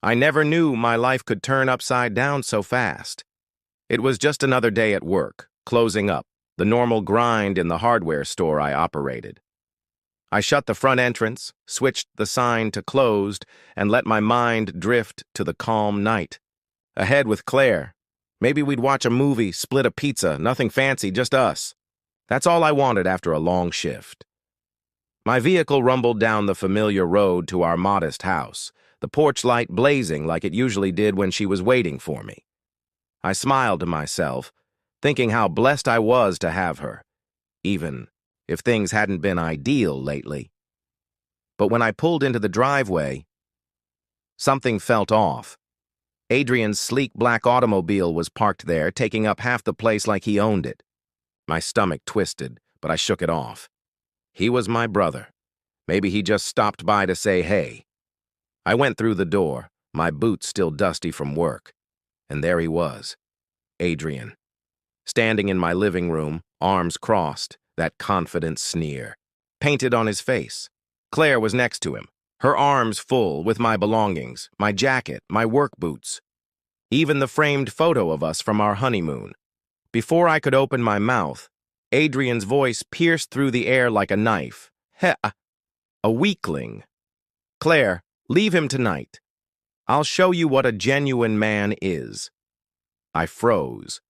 I never knew my life could turn upside down so fast. It was just another day at work, closing up, the normal grind in the hardware store I operated. I shut the front entrance, switched the sign to closed, and let my mind drift to the calm night. Ahead with Claire. Maybe we'd watch a movie, split a pizza, nothing fancy, just us. That's all I wanted after a long shift. My vehicle rumbled down the familiar road to our modest house, the porch light blazing like it usually did when she was waiting for me. I smiled to myself, thinking how blessed I was to have her, even if things hadn't been ideal lately. But when I pulled into the driveway, something felt off. Adrian's sleek black automobile was parked there, taking up half the place like he owned it. My stomach twisted, but I shook it off. He was my brother. Maybe he just stopped by to say hey. I went through the door, my boots still dusty from work, and there he was, Adrian. Standing in my living room, arms crossed, that confident sneer, painted on his face. Claire was next to him, her arms full with my belongings, my jacket, my work boots, even the framed photo of us from our honeymoon. Before I could open my mouth, Adrian's voice pierced through the air like a knife. A weakling. Claire, leave him tonight. I'll show you what a genuine man is. I froze.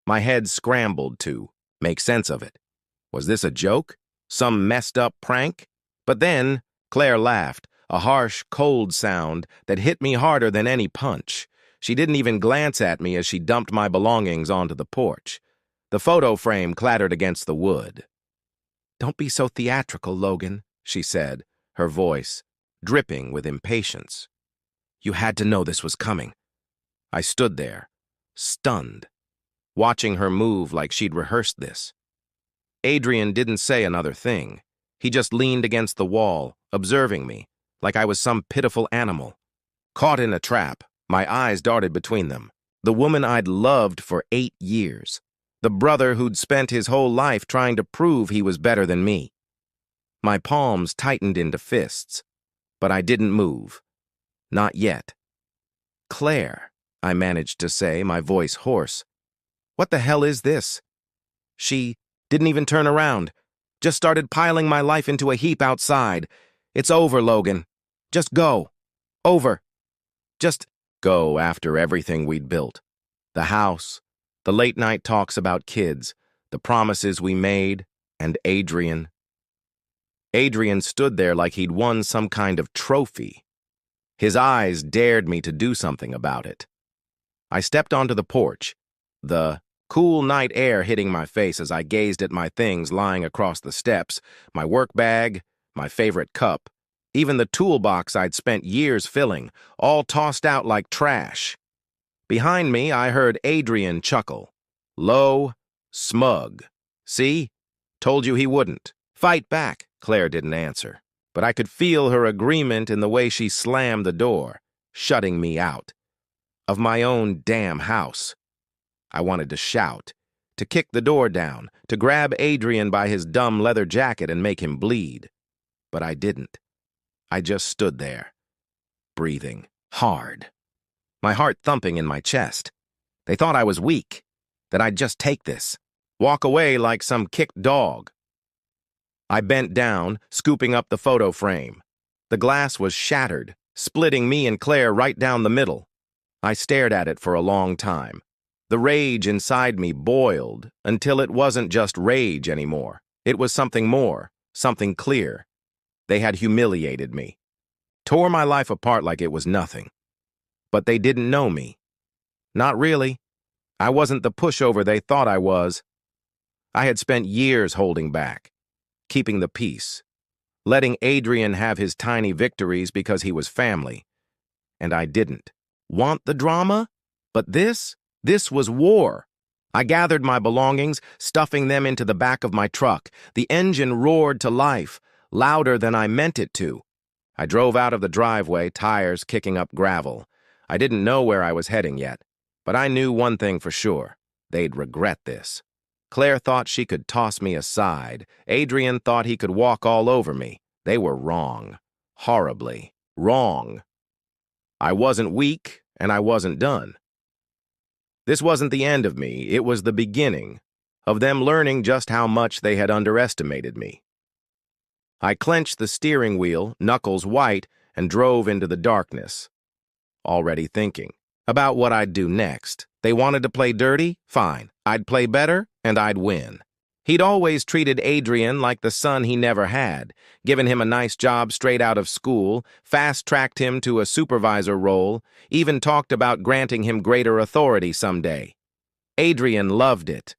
My head scrambled to make sense of it. Was this a joke? Some messed up prank? But then Claire laughed, a harsh, cold sound that hit me harder than any punch. She didn't even glance at me as she dumped my belongings onto the porch. The photo frame clattered against the wood. "Don't be so theatrical, Logan," she said, her voice dripping with impatience. "You had to know this was coming." I stood there, stunned, watching her move like she'd rehearsed this. Adrian didn't say another thing. He just leaned against the wall, observing me, like I was some pitiful animal. Caught in a trap, my eyes darted between them. The woman I'd loved for 8 years. The brother who'd spent his whole life trying to prove he was better than me. My palms tightened into fists, but I didn't move. Not yet. "Claire," I managed to say, my voice hoarse. "What the hell is this?" She didn't even turn around, just started piling my life into a heap outside. "It's over, Logan. Just go. Over. Just go after everything we'd built. The house, the late-night talks about kids, the promises we made, and Adrian." Adrian stood there like he'd won some kind of trophy. His eyes dared me to do something about it. I stepped onto the porch, the cool night air hitting my face as I gazed at my things lying across the steps, my work bag, my favorite cup, even the toolbox I'd spent years filling, all tossed out like trash. Behind me, I heard Adrian chuckle. Low, smug. "See? Told you he wouldn't. Fight back." Claire didn't answer, but I could feel her agreement in the way she slammed the door, shutting me out. Of my own damn house. I wanted to shout, to kick the door down, to grab Adrian by his dumb leather jacket and make him bleed. But I didn't. I just stood there, breathing hard, my heart thumping in my chest. They thought I was weak, that I'd just take this, walk away like some kicked dog. I bent down, scooping up the photo frame. The glass was shattered, splitting me and Claire right down the middle. I stared at it for a long time. The rage inside me boiled until it wasn't just rage anymore. It was something more, something clear. They had humiliated me, tore my life apart like it was nothing. But they didn't know me. Not really. I wasn't the pushover they thought I was. I had spent years holding back, keeping the peace, letting Adrian have his tiny victories because he was family. And I didn't want the drama, but this was war. I gathered my belongings, stuffing them into the back of my truck. The engine roared to life, louder than I meant it to. I drove out of the driveway, tires kicking up gravel. I didn't know where I was heading yet, but I knew one thing for sure. They'd regret this. Claire thought she could toss me aside. Adrian thought he could walk all over me. They were wrong. Horribly wrong. I wasn't weak, and I wasn't done. This wasn't the end of me, it was the beginning of them learning just how much they had underestimated me. I clenched the steering wheel, knuckles white, and drove into the darkness, already thinking about what I'd do next. They wanted to play dirty? Fine. I'd play better, and I'd win. He'd always treated Adrian like the son he never had, given him a nice job straight out of school, fast-tracked him to a supervisor role, even talked about granting him greater authority someday. Adrian loved it,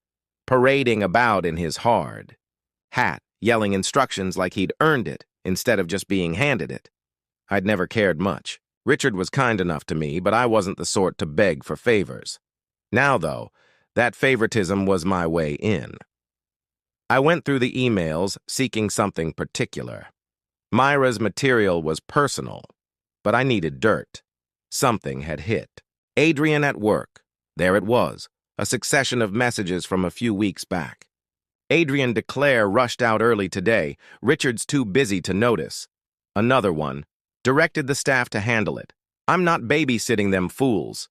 parading about in his hard hat, yelling instructions like he'd earned it instead of just being handed it. I'd never cared much. Richard was kind enough to me, but I wasn't the sort to beg for favors. Now, though, that favoritism was my way in. I went through the emails seeking something particular. Myra's material was personal, but I needed dirt. Something had hit. Adrian at work. There it was, a succession of messages from a few weeks back. Adrian DeClaire rushed out early today. Richard's too busy to notice. Another one. Directed the staff to handle it. I'm not babysitting them fools.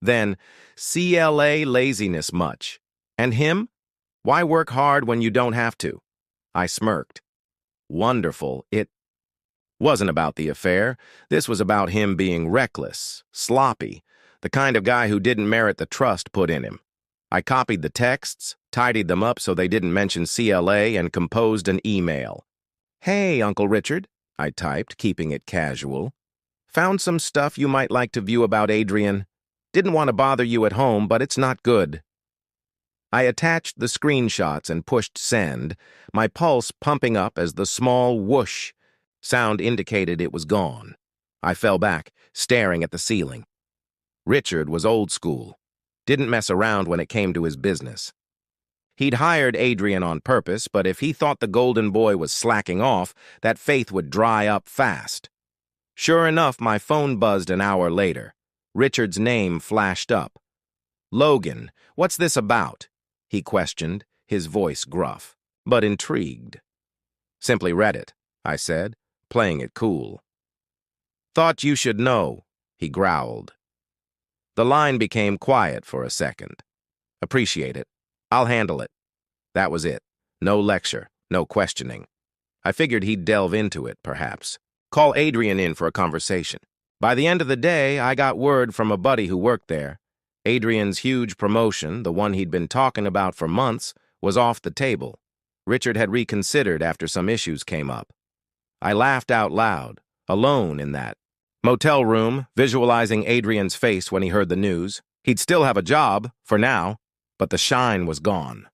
Then, CLA laziness much. And him? Why work hard when you don't have to? I smirked. Wonderful. It wasn't about the affair. This was about him being reckless, sloppy, the kind of guy who didn't merit the trust put in him. I copied the texts, tidied them up so they didn't mention CLA, and composed an email. Hey, Uncle Richard, I typed, keeping it casual. Found some stuff you might like to view about Adrian. Didn't want to bother you at home, but it's not good. I attached the screenshots and pushed send, my pulse pumping up as the small whoosh sound indicated it was gone. I fell back, staring at the ceiling. Richard was old school. Didn't mess around when it came to his business. He'd hired Adrian on purpose, but if he thought the golden boy was slacking off, that faith would dry up fast. Sure enough, my phone buzzed an hour later. Richard's name flashed up. Logan, what's this about? He questioned, his voice gruff, but intrigued. Simply read it, I said, playing it cool. Thought you should know, he growled. The line became quiet for a second. Appreciate it. I'll handle it. That was it. No lecture, no questioning. I figured he'd delve into it, perhaps. Call Adrian in for a conversation. By the end of the day, I got word from a buddy who worked there. Adrian's huge promotion, the one he'd been talking about for months, was off the table. Richard had reconsidered after some issues came up. I laughed out loud, alone in that motel room, visualizing Adrian's face when he heard the news. He'd still have a job, for now, but the shine was gone.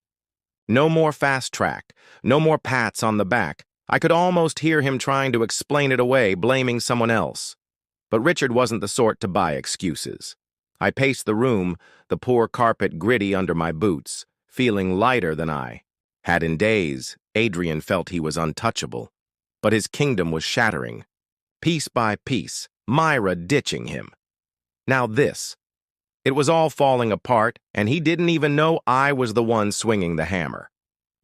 No more fast track, no more pats on the back. I could almost hear him trying to explain it away, blaming someone else. But Richard wasn't the sort to buy excuses. I paced the room, the poor carpet gritty under my boots, feeling lighter than I had in days. Adrian felt he was untouchable, but his kingdom was shattering. Piece by piece, Myra ditching him. Now this. It was all falling apart, and he didn't even know I was the one swinging the hammer.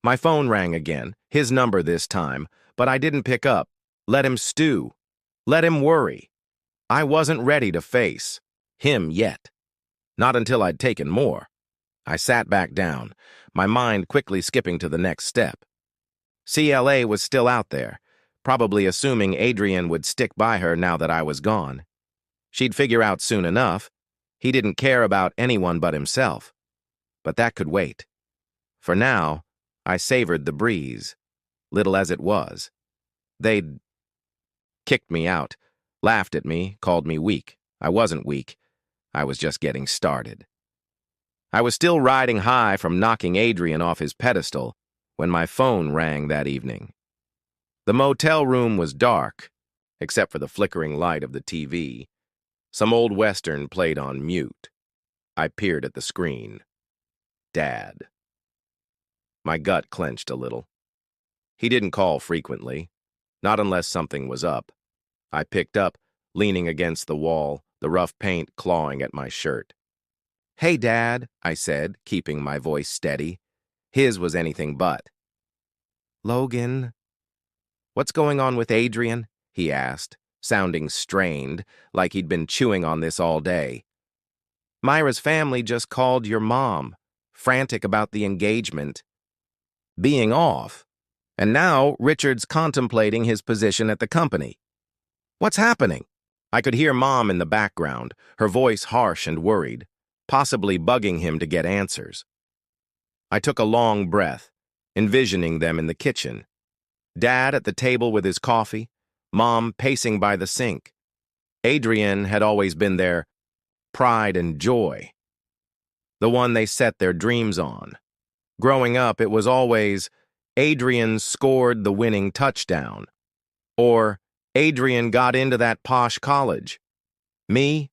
My phone rang again, his number this time, but I didn't pick up. Let him stew. Let him worry. I wasn't ready to face him yet. Not until I'd taken more. I sat back down, my mind quickly skipping to the next step. CLA was still out there, probably assuming Adrian would stick by her now that I was gone. She'd figure out soon enough. He didn't care about anyone but himself. But that could wait. For now, I savored the breeze, little as it was. They'd kicked me out, laughed at me, called me weak. I wasn't weak. I was just getting started. I was still riding high from knocking Adrian off his pedestal when my phone rang that evening. The motel room was dark, except for the flickering light of the TV. Some old Western played on mute. I peered at the screen. Dad. My gut clenched a little. He didn't call frequently, not unless something was up. I picked up, leaning against the wall, the rough paint clawing at my shirt. Hey, Dad, I said, keeping my voice steady. His was anything but. Logan. What's going on with Adrian? He asked, sounding strained, like he'd been chewing on this all day. Myra's family just called your mom, frantic about the engagement being off. And now Richard's contemplating his position at the company. What's happening? I could hear Mom in the background, her voice harsh and worried, possibly bugging him to get answers. I took a long breath, envisioning them in the kitchen. Dad at the table with his coffee, Mom pacing by the sink. Adrian had always been their pride and joy, the one they set their dreams on. Growing up, it was always, Adrian scored the winning touchdown, or Adrian got into that posh college. Me?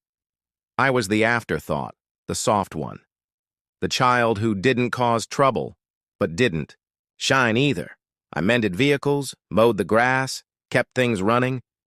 I was the afterthought, the soft one. The child who didn't cause trouble, but didn't shine either. I mended vehicles, mowed the grass, kept things running,